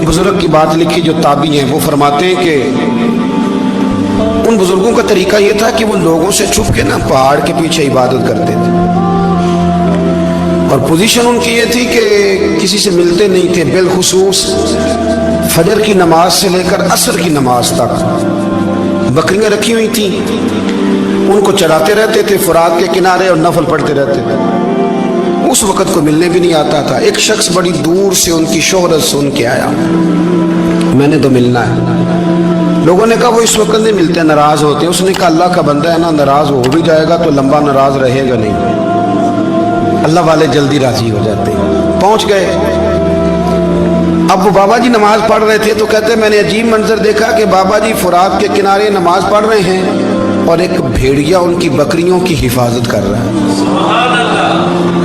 एक बुजुर्ग की बात लिखी जो ताबी हैं, वो फरमाते हैं कि उन बुजुर्गों का तरीका ये था कि वो लोगों से छुप के ना पहाड़ के पीछे इबादत करते थे, और पोजीशन उनकी ये थी कि किसी से मिलते नहीं थे, बिलखुसूस फजर की नमाज से लेकर असर की नमाज तक बकरियां रखी हुई थी, उनको चराते रहते थे फुरात के किनारे और नफल पढ़ते रहते थे। उस वक़्त को मिलने भी नहीं आता था। एक शख्स बड़ी दूर से उनकी शोहरत सुन के आया, मैंने तो मिलना है। लोगों ने कहा वो इस वक्त नहीं मिलते, नाराज होते। उसने कहा अल्लाह का बंदा है ना, नाराज हो भी जाएगा तो लंबा नाराज रहेगा नहीं, अल्लाह वाले जल्दी राजी हो जाते। पहुंच गए। अब वो बाबा जी नमाज पढ़ रहे थे तो कहते मैंने अजीब मंजर देखा कि बाबा जी फुरात के किनारे नमाज पढ़ रहे हैं और एक भेड़िया उनकी बकरियों की हिफाजत कर रहा है।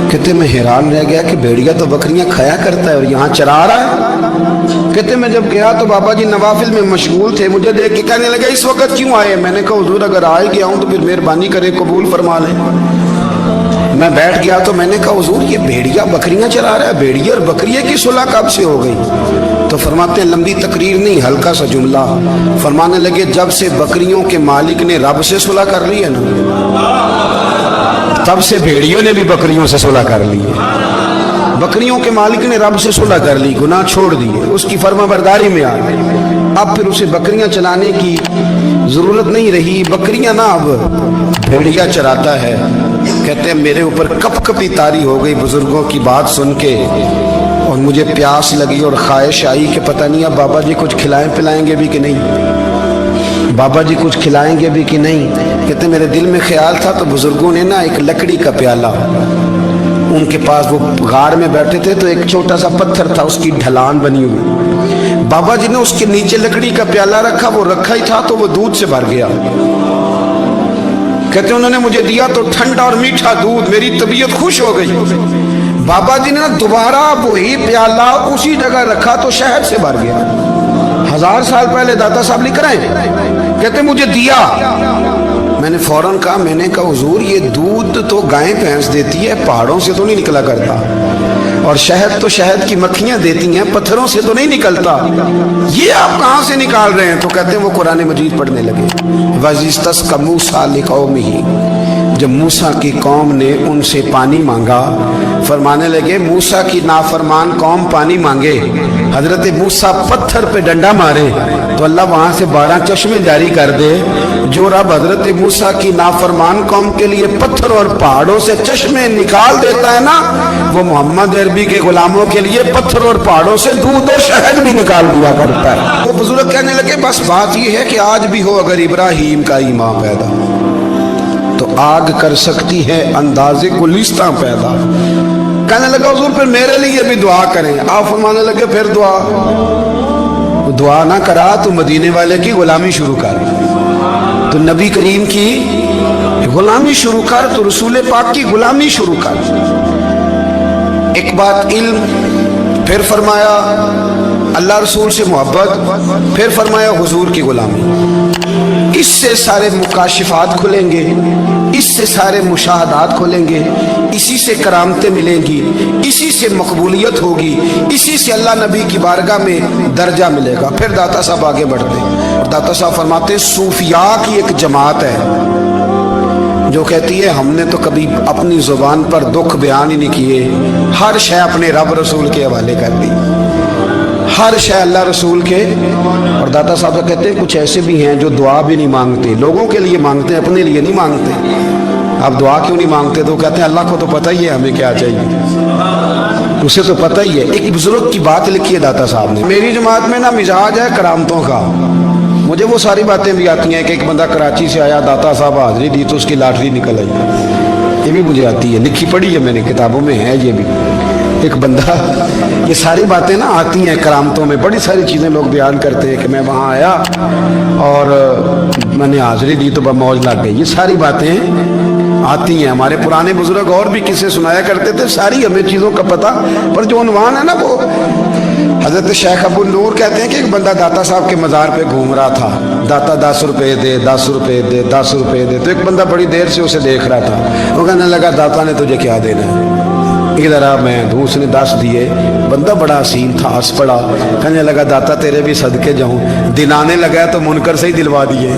कहते मैं हैरान रह गया कि भेड़िया तो बकरियां खाया करता है और यहाँ चरा रहा है। कहते मैं जब गया तो बाबा जी नवाफिल में मशगूल थे, मुझे देख के कहने लगे इस वक्त क्यों आए? मैंने कहा हुजूर अगर आ ही गया हूँ तो फिर मेहरबानी करे कबूल फरमा लें। मैं बैठ गया तो मैंने कहा हुजूर ये भेड़िया बकरियां चरा रहा है, भेड़िया और बकरिया की सुलह कब से हो गई? तो फरमाते हैं लंबी तकरीर नहीं, हल्का सा जुमला। फरमाने लगे जब से बकरियों के मालिक ने रब से सुलह कर ली है ना, तब से भेड़ियों ने भी बकरियों से सुलह कर ली है। बकरियों के मालिक ने रब से सुलह कर ली, गुनाह छोड़ दिए, उसकी फर्माबरदारी में आ गए। अब फिर उसे बकरियां चलाने की जरूरत नहीं रही, बकरियां ना अब भेड़िया चराता है। कहते हैं मेरे ऊपर कपकपी तारी हो गई बुजुर्गों की बात सुन के, और मुझे प्यास लगी और ख्वाहिश आई कि पता नहीं अब बाबा जी कुछ खिलाएं पिलाएंगे भी कि नहीं, बाबा जी कुछ खिलाएंगे भी कि नहीं। कहते मेरे दिल में ख्याल था तो बुजुर्गों ने ना एक लकड़ी का प्याला, उनके पास वो गार में बैठे थे तो एक छोटा सा पत्थर था, उसकी ढलान बनी हुई, बाबा जी ने उसके नीचे लकड़ी का प्याला रखा, वो रखा ही था तो वो दूध से भर गया। कहते उन्होंने मुझे दिया तो ठंडा और मीठा दूध, मेरी तबीयत खुश हो गई। बाबा जी ने दोबारा वही प्याला उसी जगह रखा तो शहद से भर गया। 1000 साल पहले दादा साहब लिख रहे हैं। कहते मुझे दिया, मैंने फौरन कहा, मैंने कहा हुजूर ये दूध तो गायें भैंस देती है, पहाड़ों से तो नहीं निकला करता, और शहद तो शहद की मक्खियां देती हैं, पत्थरों से तो नहीं निकलता, ये आप कहाँ से निकाल रहे हैं? तो कहते हैं वो कुरान मजीद पढ़ने लगे। वज़िस्तस्क़ा मूसा लिक़ौमिही, जब मूसा की कौम ने उनसे पानी मांगा, फरमाने लगे मूसा की नाफरमान कौम पानी मांगे, हजरत मूसा पत्थर पे डंडा मारे तो अल्लाह वहां से 12 चश्मे जारी कर दे। जो रब हजरत मूसा की नाफरमान कौम के लिए पत्थर और पहाड़ों से चश्मे निकाल देता है ना, वो मोहम्मद अरबी के गुलामों के लिए पत्थर और पहाड़ों से दूध और शहद भी निकाल दिया करता है। वो बुजुर्ग कहने लगे बस बात ये है कि आज भी हो अगर इब्राहिम का ईमान पैदा तो आग कर सकती है अंदाजे गुलिस्तां पैदा। कहने लगा हुजूर फिर मेरे लिए भी दुआ करें। आप फरमाने लगे फिर दुआ ना करा तो मदीने वाले की गुलामी शुरू कर, तो नबी करीम की गुलामी शुरू कर, तो रसूल पाक की गुलामी शुरू कर। एक बात इल्म, फिर फरमाया अल्लाह रसूल से मोहब्बत, फिर फरमाया हुजूर की गुलामी। इससे सारे मुकाशिफात खुलेंगे, इससे सारे मुशाहदात खुलेंगे, इसी से करामतें मिलेंगी, इसी से मकबूलियत होगी, इसी से अल्लाह नबी की बारगाह में दर्जा मिलेगा। फिर दाता साहब आगे बढ़ते हैं और दाता साहब फरमाते सूफिया की एक जमात है जो कहती है हमने तो कभी अपनी जुबान पर दुख बयान ही नहीं किए, हर शय अपने रब रसूल के हवाले कर दी, हर शय अल्लाह रसूल के। और दाता साहब कहते हैं कुछ ऐसे भी हैं जो दुआ भी नहीं मांगते, लोगों के लिए मांगते हैं, अपने लिए नहीं मांगते। आप दुआ क्यों नहीं मांगते? तो कहते हैं अल्लाह को तो पता ही है हमें क्या चाहिए, उसे तो पता ही है। एक बुजुर्ग की बात लिखी है दाता साहब ने, मेरी जमात में ना मिजाज है करामतों का, मुझे वो सारी बातें भी आती हैं कि एक बंदा कराची से आया, दाता साहब हाजिरी दी तो उसकी लॉटरी निकल आई, ये भी मुझे आती है, लिखी पढ़ी है मैंने, किताबों में है ये भी। एक बंदा, ये सारी बातें ना आती हैं करामतों में, बड़ी सारी चीज़ें लोग बयान करते हैं कि मैं वहाँ आया और मैंने हाजिरी दी तो मौज लग गई, ये सारी बातें आती हैं। हमारे पुराने बुजुर्ग और भी किस्से सुनाया करते थे, सारी हमें चीज़ों का पता, पर जो उन्वान है ना वो हजरत शेख अबू नूर कहते हैं कि एक बंदा दाता साहब के मज़ार पे घूम रहा था, दाता 10 रुपये दे, 10 रुपये दे, 10 रुपये दे। तो एक बंदा बड़ी देर से उसे देख रहा था, वो कहने लगा दाता ने तुझे क्या देना है, इधर आ मैं दूँ। उसने 10 दिए। बंदा बड़ा हसीन था, हंस पड़ा, कहने लगा दाता तेरे भी सदके जाऊँ। दिन आने लगा तो मुनकर से ही दिलवा दिए,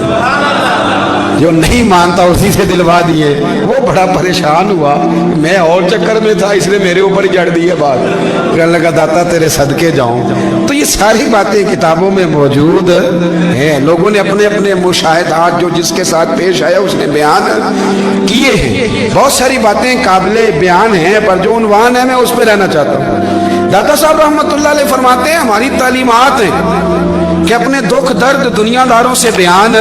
जो नहीं मानता उसी से दिलवा दिए। वो बड़ा परेशान हुआ, मैं और चक्कर में था इसलिए मेरे ऊपर जड़ दिए बात। कहने लगा दाता तेरे सदके जाऊं। तो ये सारी बातें किताबों में मौजूद हैं। लोगों ने अपने अपने मुशाहिदात जो जिसके साथ पेश आया उसने बयान किए हैं। बहुत सारी बातें काबिले बयान हैं, पर जो उन्वान है मैं उस पर रहना चाहता हूँ। दाता साहब रहमतुल्लाह अलैह फरमाते हैं हमारी तालीमात हैं कि अपने दुख दर्द दुनियादारों से बयान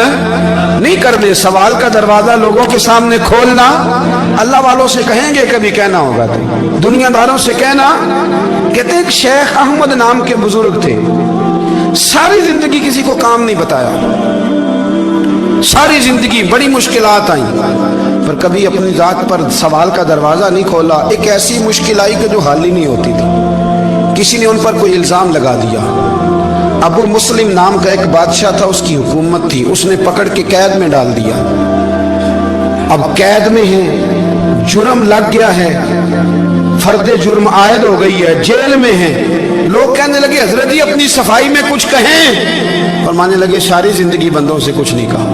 नहीं करने। सवाल का दरवाजा लोगों के सामने खोलना अल्लाह वालों से कहेंगे, कभी कहना होगा तो दुनियादारों से कहना। कहते हैं शेख अहमद नाम के बुजुर्ग थे, सारी जिंदगी किसी को काम नहीं बताया, सारी जिंदगी बड़ी मुश्किलात आई, पर कभी अपनी जात पर सवाल का दरवाजा नहीं खोला। एक ऐसी मुश्किल आई कि जो हल ही नहीं होती थी। किसी ने उन पर कोई इल्जाम लगा दिया। अबू मुस्लिम नाम का एक बादशाह था, उसकी हुकूमत थी, उसने पकड़ के कैद में डाल दिया। अब कैद में है, जुर्म लग गया है, फर्दे जुर्म आयद हो गई है, जेल में है। लोग कहने लगे हजरत जी अपनी सफाई में कुछ कहें, और मानने लगे सारी जिंदगी बंदों से कुछ नहीं कहा।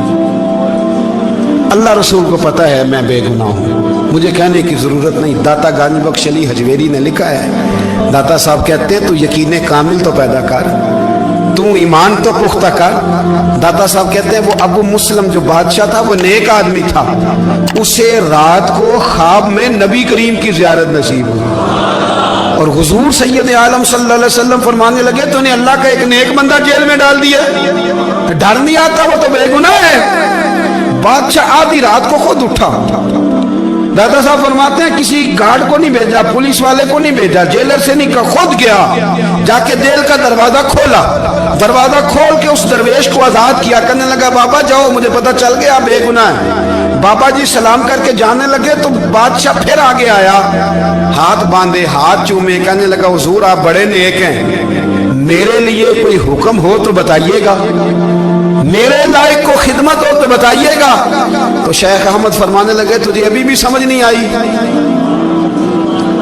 अल्लाह रसूल को पता है मैं बेगुनाह हूँ, मुझे कहने की जरूरत नहीं। दाता गानी बख्श अली हजवेरी ने लिखा है, दाता साहब कहते हैं तू यकीन कामिल तो पैदा कर, तू ईमान तो पुख्ता कर। दाता साहब कहते हैं वो अबू मुस्लिम जो बादशाह था वो नेक आदमी था, उसे रात को ख्वाब में नबी करीम की ज़ियारत नसीब हुई और हुजूर सैयद आलम सल्लल्लाहु अलैहि वसल्लम फरमाने लगे तूने अल्लाह का एक नेक बंदा जेल में डाल दिया। डर नहीं आता, वो तो बेगुनाह है। बादशाह आधी रात को खुद उठा। दादा साहब फरमाते हैं किसी गार्ड को नहीं भेजा, पुलिस वाले को नहीं भेजा, जेलर से नहीं, खुद गया, जाके जेल का दरवाजा खोला। दरवाजा खोल के उस दरवेश को आजाद किया, कहने लगा बाबा जाओ, मुझे पता चल गया बेगुनाह है। बाबा जी सलाम करके जाने लगे तो बादशाह फिर आगे आया, हाथ बांधे, हाथ चूमे, कहने लगा हुजूर आप बड़े नेक हैं, मेरे लिए कोई हुक्म हो तो बताइएगा, मेरे लायक को खिदमत हो तो बताइएगा। तो शेख अहमद फरमाने लगे तुझे अभी भी समझ नहीं आई,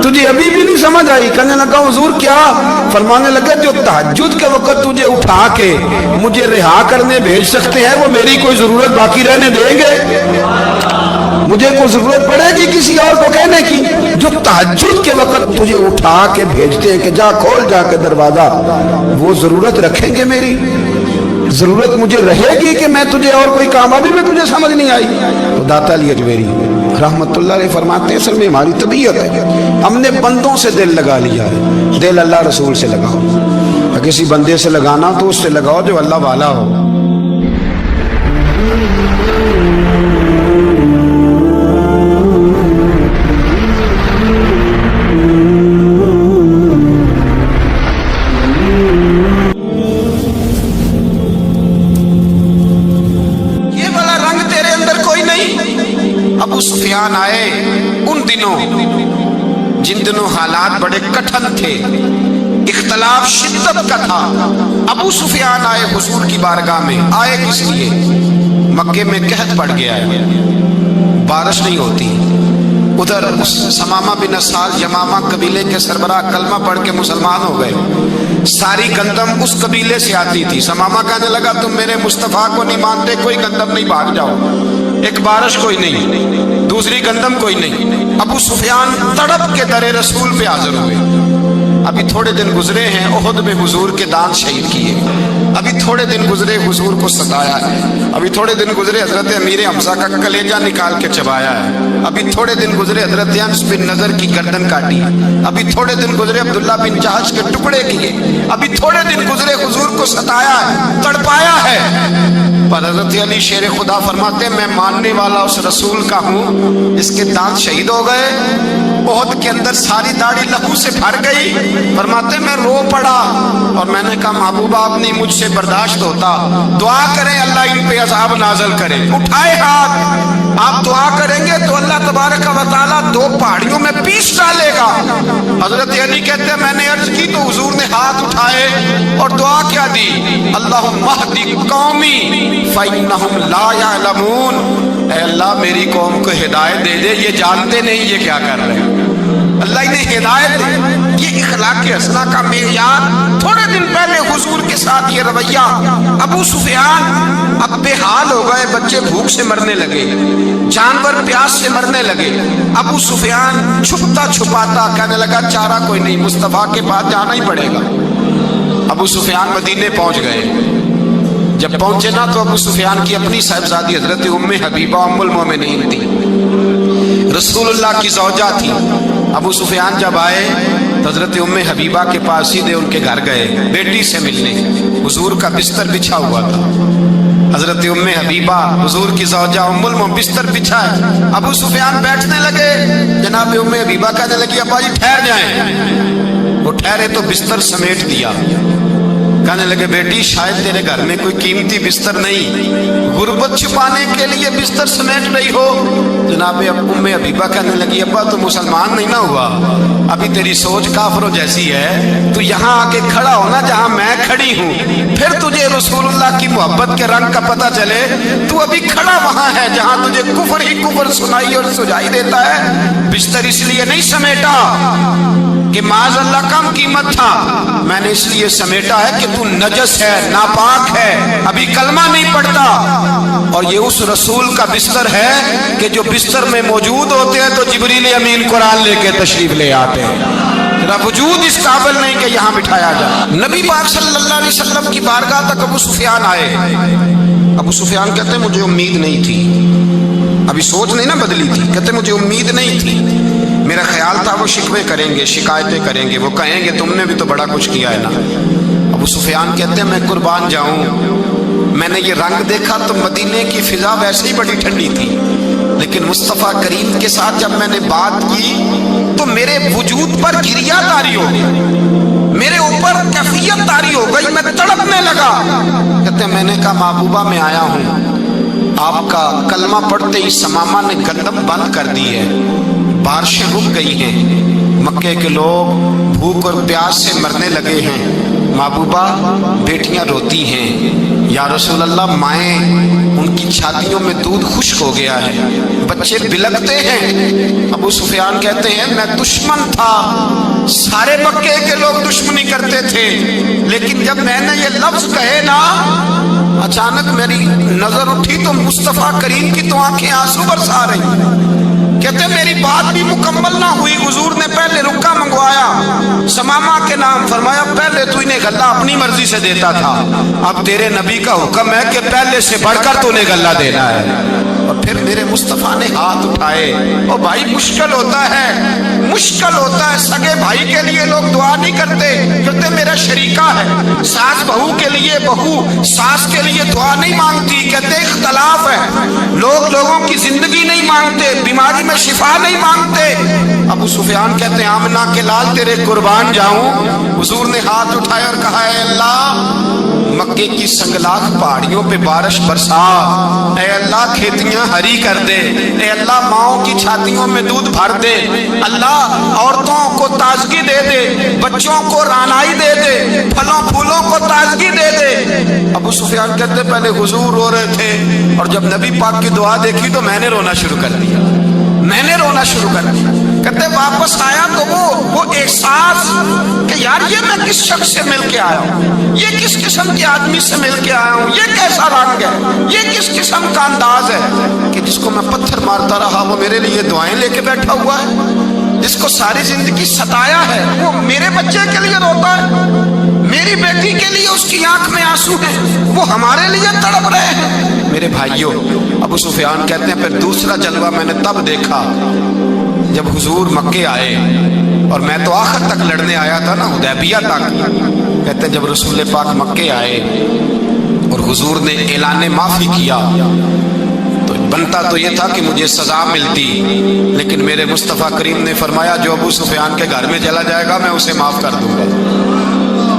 तुझे अभी भी नहीं समझ आई। कहने लगा हुजूर क्या? फरमाने लगे जो तहज्जुद के वक्त तुझे उठा के मुझे रिहा करने भेज सकते हैं वो मेरी कोई जरूरत बाकी रहने देंगे? मुझे कोई जरूरत पड़ेगी किसी और को कहने की? जो तहज्जुद के वक्त तुझे उठा के भेजते हैं कि जा खोल जाके दरवाजा, वो जरूरत रखेंगे मेरी? जरूरत मुझे रहेगी कि मैं तुझे और कोई काम, अभी में तुझे समझ नहीं आई? तो दाता अली अजमेरी रहमतुल्लाह अलैह फरमाते हैं असल में हमारी तबीयत है, हमने बंदों से दिल लगा लिया है। दिल अल्लाह रसूल से लगाओ, किसी बंदे से लगाना तो उससे लगाओ जो अल्लाह वाला हो। अबू सुफियान आए उन दिनों जिन दिनों हालात बड़े कठिन थे, इख्तलाफ शिद्दत का था। अबू सुफियान आए हुजूर की बारगाह में। आए किस लिए? मक्के में कहत पड़ गया है, बारिश नहीं होती। उधर समामा बिन असाल यमामा कबीले के सरबराह कलमा पढ़ के मुसलमान हो गए। सारी गंदम उस कबीले से आती थी। समामा कहने लगा तुम मेरे मुस्तफ़ा को नहीं मानते, कोई गंदम नहीं, भाग जाओ। एक बारिश कोई नहीं, दूसरी गंदम कोई नहीं। अबू सुफियान तड़प के दरे रसूल पे हाजिर हुए। अभी थोड़े दिन गुजरे हैं, ओहद में हुजूर के दांत शहीद किए। अभी थोड़े दिन गुजरे हुजूर को सताया है। अभी थोड़े दिन गुजरे हजरत अमीर हमजा का कलेजा निकाल के चबाया है। अभी थोड़े दिन गुजरे हजरत अनस बिन नजर की गर्दन काटी। अभी थोड़े दिन गुजरे अब्दुल्ला बिन जहाश के टुकड़े किए। अभी थोड़े दिन गुजरे हुजूर को सताया है, तड़पाया है। पर हजरत अली शेर खुदा फरमाते मैं मानने वाला उस रसूल का हूँ, इसके दांत शहीद हो गए। ओहद के अंदर सारी दाढ़ी लहू से भर गई। फरमाते मैं रो पड़ा और मैंने कहा महबूबा आप नहीं मुझसे बर्दाश्त होता, दुआ करें अल्लाह इन पे अज़ाब नाज़िल करे। उठाए हाथ, आप दुआ करेंगे तो अल्लाह तबारक व तआला दो पहाड़ियों में पीस डालेगा। हजरत अली कहते हैं मैंने अर्ज की तो हुजूर ने हाथ उठाए और दुआ क्या दी, अल्लाहुम्मा हदी कौमी फइन्नहुम ला यअलमून। ऐ अल्लाह मेरी कौम को हिदायत दे दे, ये जानते नहीं ये क्या कर रहे हैं। اللہ انہیں ہدایت دے۔ یہ اخلاق حسنہ کا معیار، تھوڑے دن پہلے حضور کے ساتھ یہ رویہ، ابو سفیان اب بے حال ہو گئے، بچے بھوک سے مرنے لگے، جانور پیاس سے مرنے لگے، ابو سفیان چھپتا چھپاتا کہنے لگا چارہ کوئی نہیں، مصطفیٰ کے پاس جانا ہی پڑے گا۔ ابو سفیان مدینے پہنچ گئے، جب پہنچے نا تو ابو سفیان کی اپنی صاحبزادی حضرت ام حبیبہ ام المومنین تھی، رسول اللہ کی زوجہ تھی۔ ابو سفیان جب آئے تو حضرت ام حبیبہ کے پاس سیدھے ان کے گھر گئے بیٹی سے ملنے۔ حضور کا بستر بچھا ہوا تھا، حضرت ام حبیبہ حضور کی زوجہ ام المومنین بستر بچھا ہے، ابو سفیان بیٹھنے لگے، جناب ام حبیبہ کہنے لگی ابا جی ٹھہر جائیں۔ وہ ٹھہرے تو بستر سمیٹ دیا، کہنے لگے بیٹی شاید تیرے گھر میں کوئی قیمتی بستر نہیں، غربت چھپانے کے لیے بستر سمیٹ رہی ہو۔ جناب ام حبیبہ کہنے لگی ابا تو مسلمان نہیں نہ ہوا، ابھی تیری سوچ کافروں جیسی ہے، تو یہاں آ کے کھڑا ہونا جہاں میں کھڑی ہوں، پھر تجھے رسول اللہ کی محبت کے رنگ کا پتہ چلے۔ تو ابھی کھڑا وہاں ہے جہاں تجھے کفر ہی کفر سنائی اور سجائی دیتا ہے۔ بستر اس لیے نہیں سمیٹا کہ معاذ اللہ کم قیمت تھا، میں نے اس لیے سمیٹا ہے کہ تو نجس ہے، ناپاک ہے، ابھی کلمہ نہیں پڑھتا۔ اور یہ اس رسول کا بستر ہے کہ جو بستر میں موجود ہوتے ہیں تو جبریل امین قرآن لے کے تشریف لے آتے ہیں، میرا وجود اس قابل نہیں کہ یہاں بٹھایا جائے۔ نبی پاک صلی اللہ علیہ وسلم کی بارگاہ تک ابو سفیان آئے۔ ابو سفیان کہتے ہیں مجھے امید نہیں تھی، ابھی سوچ نہیں نہ بدلی تھی، کہتے مجھے امید نہیں تھی، میرا خیال تھا وہ شکوے کریں گے، شکایتیں کریں گے، وہ کہیں گے تم نے بھی تو بڑا کچھ کیا ہے نا۔ ابو سفیان کہتے ہیں میں قربان جاؤں، میں نے یہ رنگ دیکھا تو مدینے کی فضا ویسے ہی بڑی ٹھنڈی تھی، لیکن مصطفیٰ کریم کے ساتھ جب میں نے بات کی تو میرے وجود پر گریہ طاری ہو گئی، میرے اوپر کیفیت طاری ہو گئی، میں تڑپنے لگا۔ کہتے ہیں میں نے کہا محبوبہ میں آیا ہوں، آپ کا کلمہ پڑھتے ہی سمامہ نے گندم بند کر دی ہے، بارشیں رک گئی ہیں، مکے کے لوگ بھوک اور پیاس سے مرنے لگے ہیں، محبوبہ بیٹیاں روتی ہیں، یا رسول اللہ مائیں ان کی چھاتیوں میں دودھ خشک ہو گیا ہے، بچے بلکتے ہیں۔ ابو سفیان کہتے ہیں میں دشمن تھا، سارے مکے کے لوگ دشمنی کرتے تھے، لیکن جب میں نے یہ لفظ کہے نا اچانک میری نظر اٹھی تو مصطفیٰ کریم کی تو آنکھیں آنسو برسا رہی۔ کہتے میری بات بھی مکمل نہ ہوئی، حضور نے پہلے رکا منگوایا سمامہ کے نام، فرمایا پہلے تو انہیں غلہ اپنی مرضی سے دیتا تھا، اب تیرے نبی کا حکم ہے کہ پہلے سے بڑھ کر تو انہیں غلہ دینا ہے۔ اور پھر میرے مصطفیٰ نے ہاتھ اٹھائے۔ اور بھائی مشکل ہوتا ہے، مشکل ہوتا ہے، سگے بھائی کے لیے لوگ دعا نہیں کرتے، کہتے میرا شریکہ ہے، ساس بہو کے لیے بہو ساس کے لیے دعا نہیں مانگتی، کہتے اختلاف ہے، لوگ لوگوں کی زندگی نہیں مانگتے، بیماری میں شفا نہیں مانگتے۔ ابو سفیان کہتے ہیں آمنہ کے لال تیرے قربان جاؤں۔ حضور نے ہاتھ اٹھائے اور کہا اے اللہ مکے کی سنگلاخ پہاڑیوں پہ بارش برسا، اے اللہ کھیتیاں ہری کر دے، اے اللہ ماؤں کی چھاتیوں میں دودھ بھر دے، اللہ عورتوں کو تازگی دے دے، بچوں کو رانائی دے دے، پھلوں پھولوں کو تازگی دے دے۔ ابو سفیان کہتے پہلے حضور رو رہے تھے اور جب نبی پاک کی دعا دیکھی تو میں نے رونا شروع کر دیا، میں نے رونا شروع کر دیا۔ کہتے واپس آیا تو وہ احساس کہ یار یہ میں کس شخص سے مل کے آیا ہوں، یہ کس قسم کے آدمی سے مل کے آیا ہوں، یہ کیسا رنگ ہے، یہ کس قسم کا انداز ہے کہ جس کو میں پتھر مارتا رہا وہ میرے لیے دعائیں لے کے بیٹھا ہوا ہے، جس کو ساری زندگی ستایا ہے وہ میرے بچے کے لیے روتا ہے، میری بیٹی کے لیے اس کی آنکھ میں آنسو ہیں، وہ ہمارے لیے تڑپ رہے ہیں۔ میرے بھائیوں ابو سفیان کہتے ہیں پھر دوسرا جلوہ میں نے تب دیکھا جب حضور مکے آئے، اور میں تو آخر تک لڑنے آیا تھا نا حدیبیہ تک۔ کہتے ہیں جب رسول پاک مکے آئے اور حضور نے اعلان معافی کیا تو بنتا تو یہ تھا کہ مجھے سزا ملتی، لیکن میرے مصطفیٰ کریم نے فرمایا جو ابو سفیان کے گھر میں چلا جائے گا میں اسے معاف کر دوں گا۔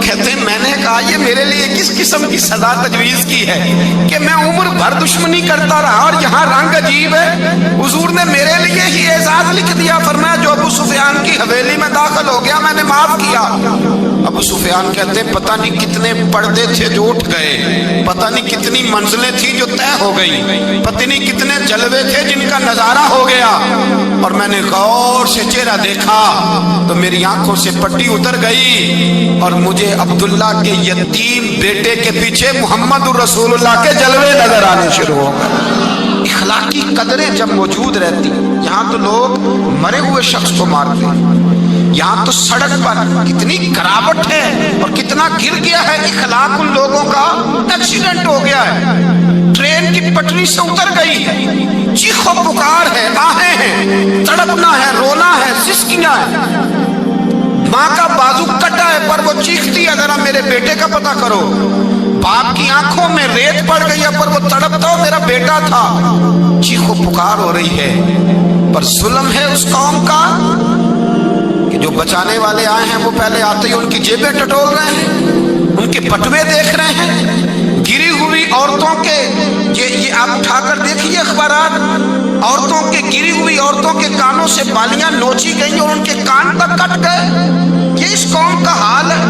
کہتے ہیں میں نے کہا یہ میرے لیے کس قسم کی سزا تجویز کی ہے کہ میں عمر بھر دشمنی کرتا رہا اور یہاں رنگ عجیب ہے۔ حضور نے میرے لیے ہی اعزاز لکھ دیا، فرمایا جو ابو سفیان کی حویلی میں داخل ہو گیا میں نے معاف کیا۔ ابو سفیان کہتے ہیں پتہ نہیں کتنے پردے تھے جو اٹھ گئے، پتہ نہیں کتنی منزلیں تھیں جو طے ہو گئی، پتہ نہیں کتنے جلوے تھے جن کا نظارہ ہو گیا، اور میں نے غور سے چہرہ دیکھا تو میری آنکھوں سے پٹی اتر گئی، اور مجھے عبداللہ کے یتیم بیٹے کے پیچھے محمد الرسول اللہ کے جلوے نظر آنے شروع ہو گئے۔ اخلاقی قدریں جب موجود رہتی، یہاں تو لوگ مرے ہوئے شخص کو مارتے ہیں، یہاں تو سڑک پر کتنی کراوٹ ہے اور کتنا گر گیا ہے اخلاق ان لوگوں کا، ایکسیڈنٹ ہو گیا ہے، ٹرین کی پٹری سے اتر گئی ہے، چیخ و پکار ہے، آہیں ہیں، تڑپنا ہے، رونا ہے، سسکیاں ہیں، ماں کا بازو کٹا ہے پر وہ چیختی ہے ذرا میرے بیٹے کا پتہ کرو، باپ کی آنکھوں میں ریت پڑ گئی ہے پر وہ تڑپتا ہو میرا بیٹا تھا، چیخ و پکار ہو رہی ہے، پر ظلم ہے اس قوم کا کہ جو بچانے والے آئے ہیں وہ پہلے آتے ہی ان کی جیبیں ٹٹول رہے ہیں، ان کے بٹوے دیکھ رہے ہیں، گری ہوئی عورتوں کے، یہ آپ اٹھا کر دیکھیے اخبارات، عورتوں کے گری ہوئی عورتوں کے کانوں سے بالیاں نوچی گئی اور ان کے کان تک کٹ گئے، یہ اس قوم کا حال ہے۔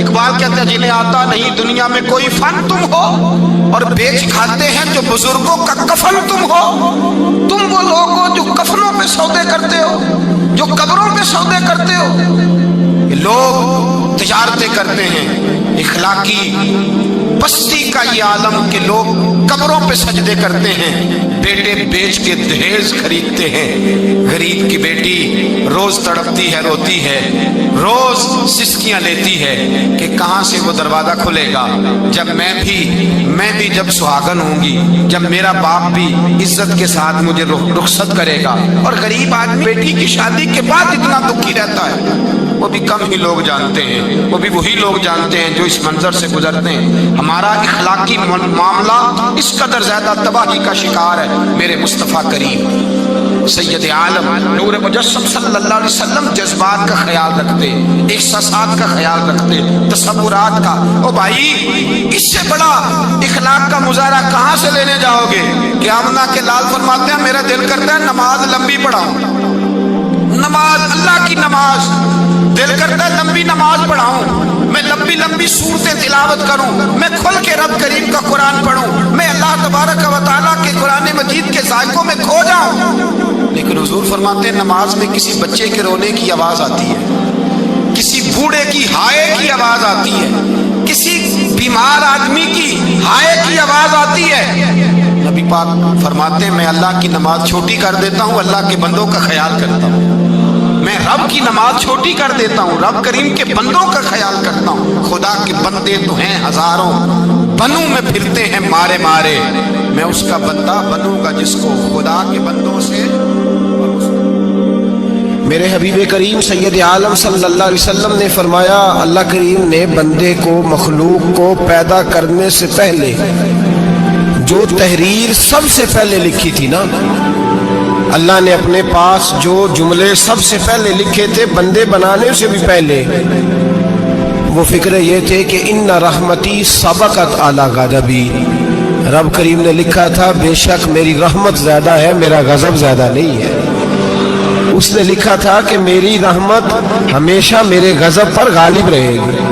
اقبال کہتے ہیں جنہیں آتا نہیں دنیا میں کوئی فن تم ہو اور بیچ کھاتے ہیں جو بزرگوں کا کفن تم ہو، تم وہ لوگ ہو جو کفنوں پہ سودے کرتے ہو، جو قبروں پہ سودے کرتے ہو، لوگ تجارتیں کرتے ہیں، اخلاقی پستی کا یہ عالم کہ لوگ قبروں پہ سجدے کرتے ہیں، بیٹے بیچ کے دہیز خریدتے ہیں، غریب کی بیٹی روز تڑپتی ہے، روتی ہے، روز سسکیاں لیتی ہے کہ کہاں سے وہ دروازہ کھلے گا، جب میں بھی جب سہاگن ہوں گی، جب میرا باپ بھی عزت کے ساتھ مجھے رخصت کرے گا، اور غریب آدمی بیٹی کی شادی کے بعد اتنا دکھی رہتا ہے، وہ بھی کم ہی لوگ جانتے ہیں، وہ بھی وہی لوگ جانتے ہیں جو اس منظر سے گزرتے ہیں۔ ہمارا اخلاقی معاملہ اس قدر زیادہ تباہی کا شکار ہے۔ میرے مصطفیٰ کریم سید عالم نور مجسم صلی اللہ علیہ وسلم جذبات کا خیال رکھتے، احساسات کا خیال رکھتے، تصورات کا۔ او بھائی اس سے بڑا اخلاق کا مظاہرہ کہاں سے لینے جاؤ گے کہ آمنہ کے لال فرماتے ہیں میرا دل کرتا ہے نماز لمبی پڑھاؤں، نماز اللہ کی نماز، دل کرتا ہے لمبی نماز پڑھاؤں، میں لمبی لمبی صورتیں تلاوت کروں، میں کھل کے رب کریم کا قرآن پڑھوں، میں اللہ تبارک و تعالیٰ کے قرآن مجید کے ذائقوں میں کھو جاؤں۔ لیکن حضور فرماتے ہیں نماز میں کسی بچے کے رونے کی آواز آتی ہے، کسی بوڑھے کی ہائے کی آواز آتی ہے، کسی بیمار آدمی کی ہائے کی آواز آتی ہے۔ نبی پاک فرماتے ہیں میں اللہ کی نماز چھوٹی کر دیتا ہوں، اللہ کے بندوں کا خیال کرتا ہوں، میں رب کی نماز چھوٹی کر دیتا ہوں، رب کریم کے بندوں کا خیال کرتا ہوں۔ خدا کے بندے تو ہیں ہزاروں، بنوں میں پھرتے ہیں مارے مارے، میں اس کا بندہ بنوں گا جس کو خدا کے بندوں سے۔ میرے حبیب کریم سید عالم صلی اللہ علیہ وسلم نے فرمایا اللہ کریم نے بندے کو، مخلوق کو پیدا کرنے سے پہلے جو تحریر سب سے پہلے لکھی تھی نا، اللہ نے اپنے پاس جو جملے سب سے پہلے لکھے تھے بندے بنانے سے بھی پہلے، وہ فکرے یہ تھے کہ ان رحمتی سبقت اعلی غضبی، رب کریم نے لکھا تھا بے شک میری رحمت زیادہ ہے، میرا غضب زیادہ نہیں ہے۔ اس نے لکھا تھا کہ میری رحمت ہمیشہ میرے غضب پر غالب رہے گی۔